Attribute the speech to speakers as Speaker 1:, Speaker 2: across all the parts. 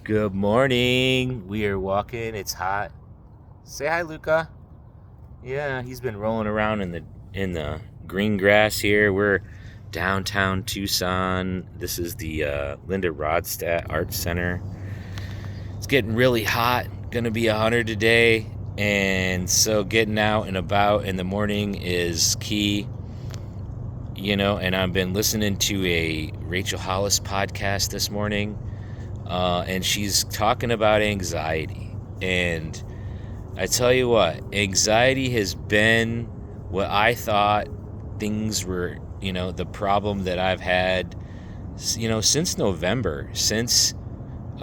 Speaker 1: Good morning. We are walking. It's hot. Say hi, Luca. Yeah, he's been rolling around in the green grass here. We're downtown Tucson. This is the Linda Rodstadt Arts Center. It's getting really hot. Gonna be 100 today, and so getting out and about in the morning is key. And I've been listening to a Rachel Hollis podcast this morning, and she's talking about anxiety. And I tell you what, anxiety has been what I thought things were, the problem that I've had, since November, since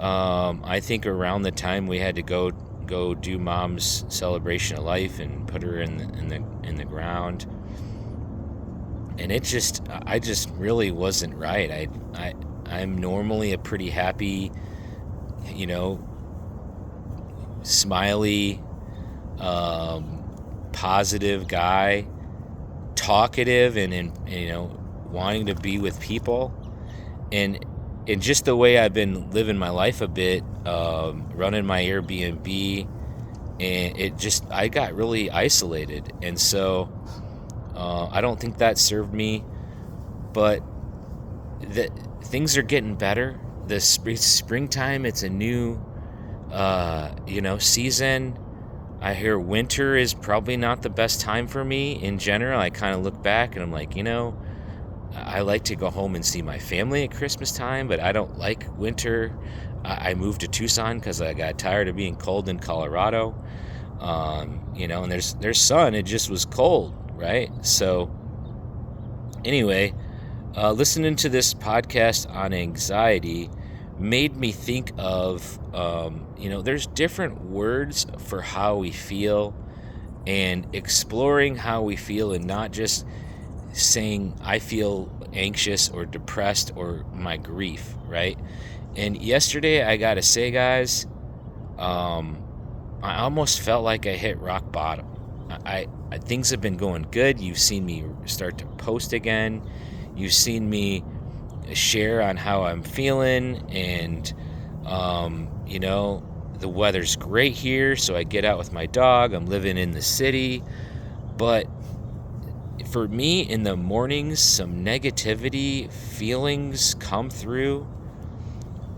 Speaker 1: I think around the time we had to go do Mom's celebration of life and put her in the ground. And I just really wasn't right. I'm normally a pretty happy, you know, smiley, positive guy, talkative, and wanting to be with people, and just the way I've been living my life a bit, running my Airbnb, and I got really isolated, and so I don't think that served me, but things are getting better. The springtime, it's a new season. I hear winter is probably not the best time for me in general. I kind of look back and I'm like, I like to go home and see my family at Christmas time, but I don't like winter. I moved to Tucson because I got tired of being cold in Colorado. And there's sun. It just was cold, right? So anyway, listening to this podcast on anxiety made me think of, there's different words for how we feel, and exploring how we feel, and not just saying I feel anxious or depressed or my grief, right? And yesterday, I gotta say, guys, I almost felt like I hit rock bottom. Things have been going good. You've seen me start to post again. You've seen me share on how I'm feeling, and the weather's great here, so I get out with my dog. I'm living in the city, but for me in the mornings, some negativity feelings come through,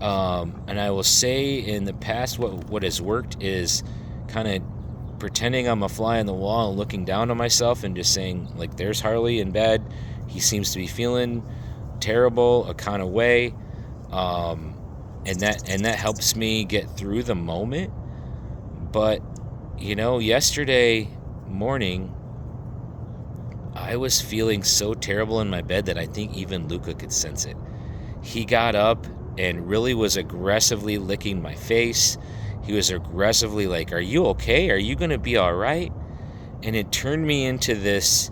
Speaker 1: and I will say in the past, what has worked is kind of pretending I'm a fly on the wall and looking down on myself and just saying, like, there's Harley in bed, he seems to be feeling terrible, a kind of way, and that helps me get through the moment. But yesterday morning, I was feeling so terrible in my bed that I think even Luca could sense it. He got up and really was aggressively licking my face. He was aggressively like, "Are you okay? Are you gonna be all right?" And it turned me into this.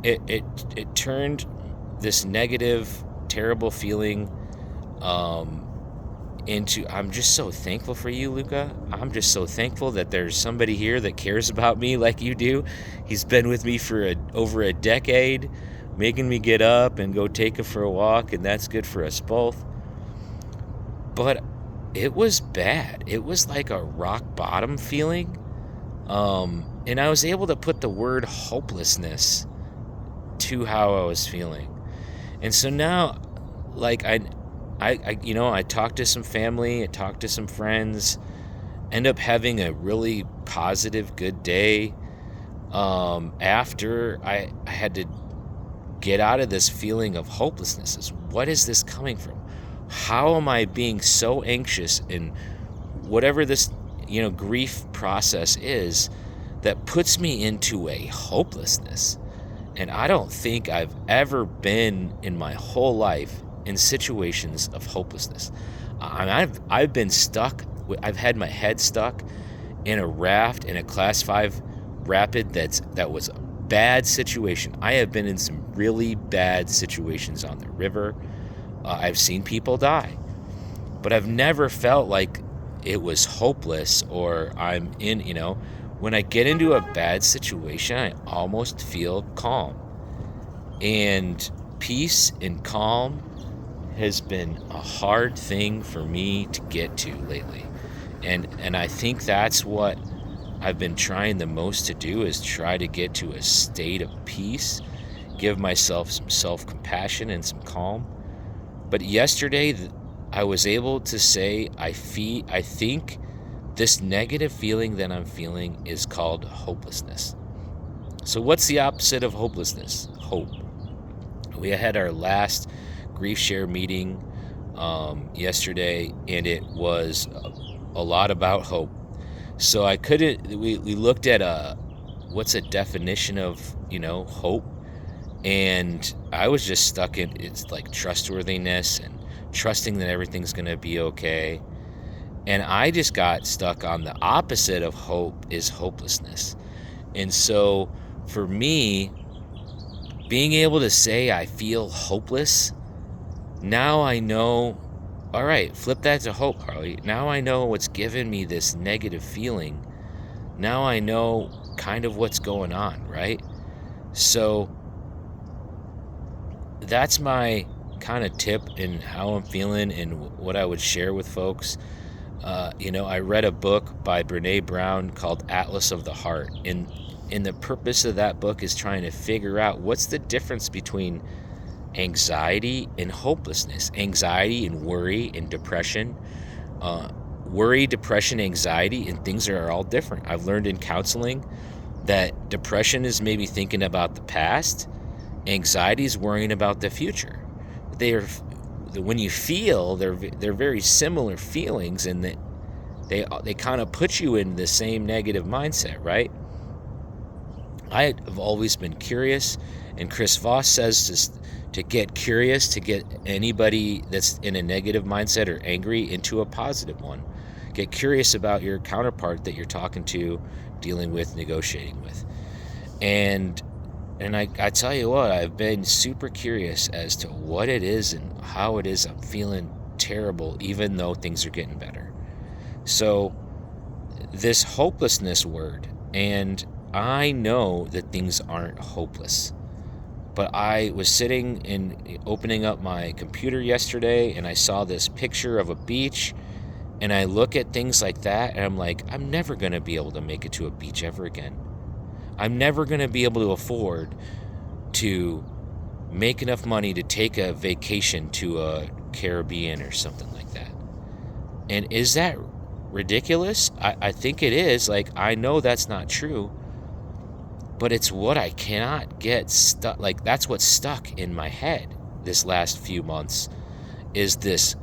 Speaker 1: It turned this negative, terrible feeling into, I'm just so thankful for you, Luca. I'm just so thankful that there's somebody here that cares about me like you do. He's been with me for over a decade, making me get up and go take her for a walk, and that's good for us both. But it was bad. It was like a rock bottom feeling. And I was able to put the word hopelessness to how I was feeling. And so now, like, I talked to some family, I talked to some friends, end up having a really positive, good day. After I had to get out of this feeling of hopelessness. What is this coming from? How am I being so anxious in whatever this, grief process is that puts me into a hopelessness? And I don't think I've ever been in my whole life in situations of hopelessness. I've been stuck. I've had my head stuck in a raft in a class 5 rapid that was a bad situation. I have been in some really bad situations on the river. I've seen people die, but I've never felt like it was hopeless or I'm in, when I get into a bad situation, I almost feel calm and peace and calm. has been a hard thing for me to get to lately. And I think that's what I've been trying the most to do, is try to get to a state of peace, give myself some self-compassion and some calm. But yesterday I was able to say I think this negative feeling that I'm feeling is called hopelessness. So what's the opposite of hopelessness? Hope. We had our last grief share meeting yesterday, and it was a lot about hope. So we looked at what's a definition of, hope, and I was just stuck in, it's like trustworthiness and trusting that everything's going to be okay. And I just got stuck on the opposite of hope is hopelessness. And so for me, being able to say I feel hopeless, now I know, all right, flip that to hope, Harley. Now I know what's given me this negative feeling. Now I know kind of what's going on, right? So that's my kind of tip in how I'm feeling and what I would share with folks. I read a book by Brene Brown called Atlas of the Heart. And the purpose of that book is trying to figure out what's the difference between anxiety and hopelessness, anxiety and worry and depression. Worry, depression, anxiety, and things are all different. I've learned in counseling that depression is maybe thinking about the past. Anxiety is worrying about the future. When you feel, they're very similar feelings, and that they kind of put you in the same negative mindset, right? I have always been curious, and Chris Voss says to get curious, to get anybody that's in a negative mindset or angry into a positive one. Get curious about your counterpart that you're talking to, dealing with, negotiating with. And I tell you what, I've been super curious as to what it is and how it is I'm feeling terrible, even though things are getting better. So this hopelessness word, and I know that things aren't hopeless, but I was sitting and opening up my computer yesterday, and I saw this picture of a beach, and I look at things like that, and I'm like, I'm never going to be able to make it to a beach ever again. I'm never going to be able to afford to make enough money to take a vacation to a Caribbean or something like that. And is that ridiculous? I think it is. Like, I know that's not true, but it's what I cannot get stuck. Like, that's what's stuck in my head this last few months, is this,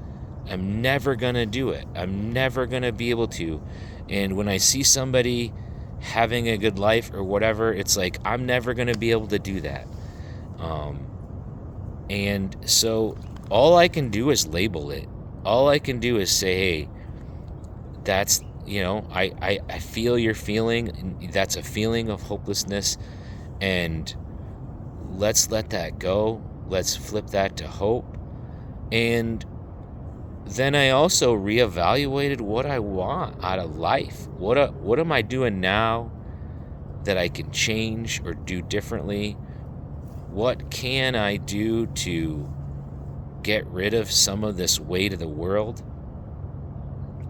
Speaker 1: I'm never going to do it. I'm never going to be able to. And when I see somebody having a good life or whatever, it's like, I'm never going to be able to do that. And so all I can do is label it. All I can do is say, hey, that's, I feel your feeling. That's a feeling of hopelessness, and let's let that go. Let's flip that to hope. And then I also reevaluated what I want out of life. What am I doing now that I can change or do differently? What can I do to get rid of some of this weight of the world?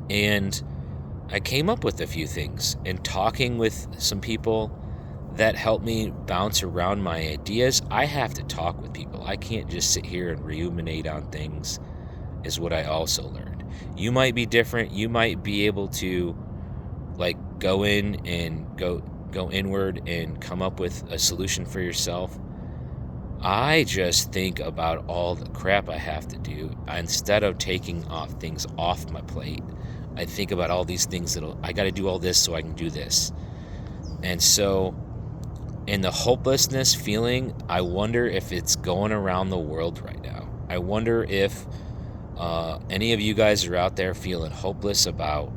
Speaker 1: And I came up with a few things, and talking with some people that helped me bounce around my ideas. I have to talk with people. I can't just sit here and ruminate on things, is what I also learned. You might be different. You might be able to go in and go inward and come up with a solution for yourself. I just think about all the crap I have to do. Instead of taking things off my plate, I think about all these things I got to do all this so I can do this. And so in the hopelessness feeling, I wonder if it's going around the world right now. I wonder if any of you guys are out there feeling hopeless about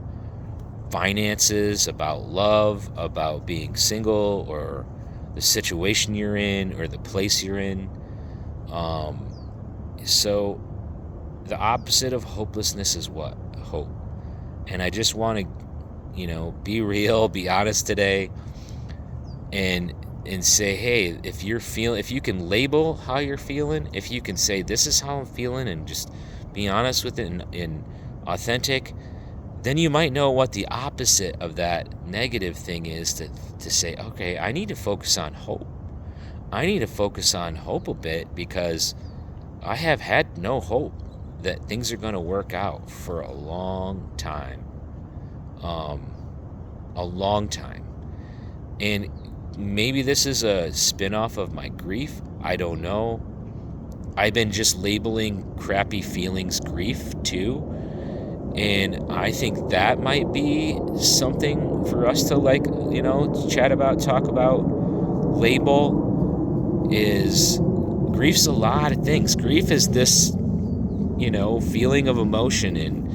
Speaker 1: finances, about love, about being single, or the situation you're in, or the place you're in. So the opposite of hopelessness is what? Hope. And I just want to, be real, be honest today. And and say, hey, if you can label how you're feeling, if you can say this is how I'm feeling and just be honest with it and authentic, then you might know what the opposite of that negative thing is, to say, okay, I need to focus on hope. I need to focus on hope a bit, because I have had no hope that things are going to work out for a long time. A long time. And maybe this is a spin-off of my grief. I don't know. I've been just labeling crappy feelings grief too. And I think that might be something for us to chat about, talk about. Label is, grief's a lot of things. Grief is this, feeling of emotion. And,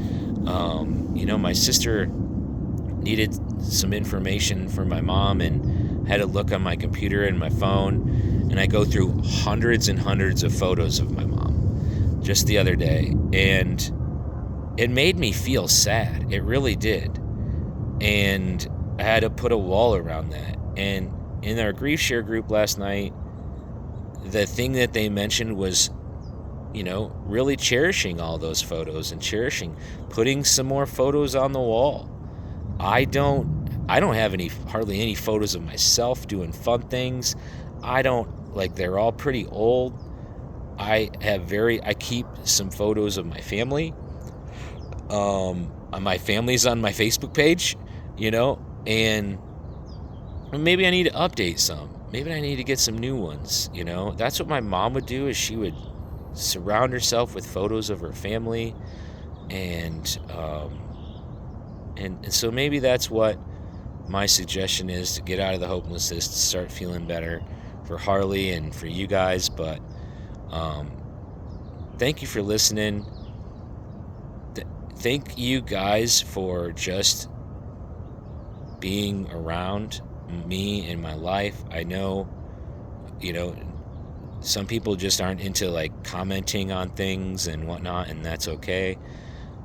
Speaker 1: my sister needed some information for my mom and had to look on my computer and my phone. And I go through hundreds and hundreds of photos of my mom just the other day. And it made me feel sad. It really did. And I had to put a wall around that. And in our grief share group last night, the thing that they mentioned was, really cherishing all those photos and putting some more photos on the wall. I don't have hardly any photos of myself doing fun things. They're all pretty old. I keep some photos of my family. My family's on my Facebook page, and maybe I need to update some. Maybe I need to get some new ones, That's what my mom would do, is she would surround herself with photos of her family, and so maybe that's what my suggestion is, to get out of the hopelessness, to start feeling better for Harley and for you guys. But thank you for listening. Thank you guys for just being around me in my life. I know, some people just aren't into commenting on things and whatnot, and that's okay.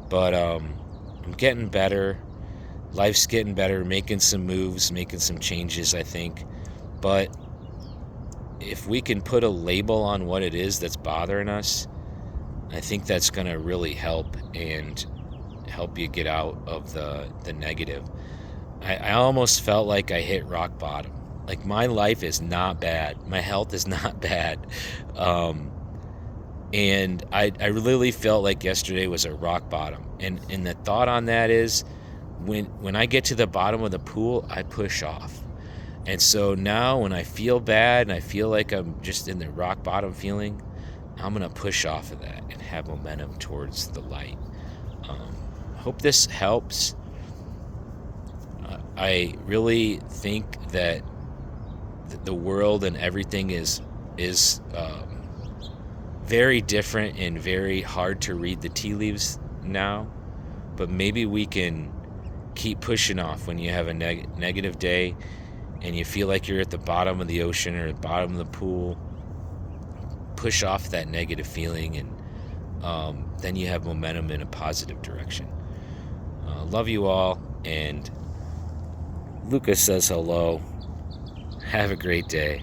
Speaker 1: But I'm getting better. Life's getting better, making some moves, making some changes, I think. But if we can put a label on what it is that's bothering us, I think that's going to really help and help you get out of the negative. I almost felt like I hit rock bottom. My life is not bad. My health is not bad. And I really felt like yesterday was a rock bottom. And the thought on that is, when I get to the bottom of the pool, I push off. And so now when I feel bad and I feel like I'm just in the rock bottom feeling, I'm going to push off of that and have momentum towards the light. Hope this helps. I really think that the world and everything is very different and very hard to read the tea leaves now. But maybe we can keep pushing off when you have a negative day and you feel like you're at the bottom of the ocean or the bottom of the pool. Push off that negative feeling, and then you have momentum in a positive direction. Love you all, and Lucas says hello. Have a great day.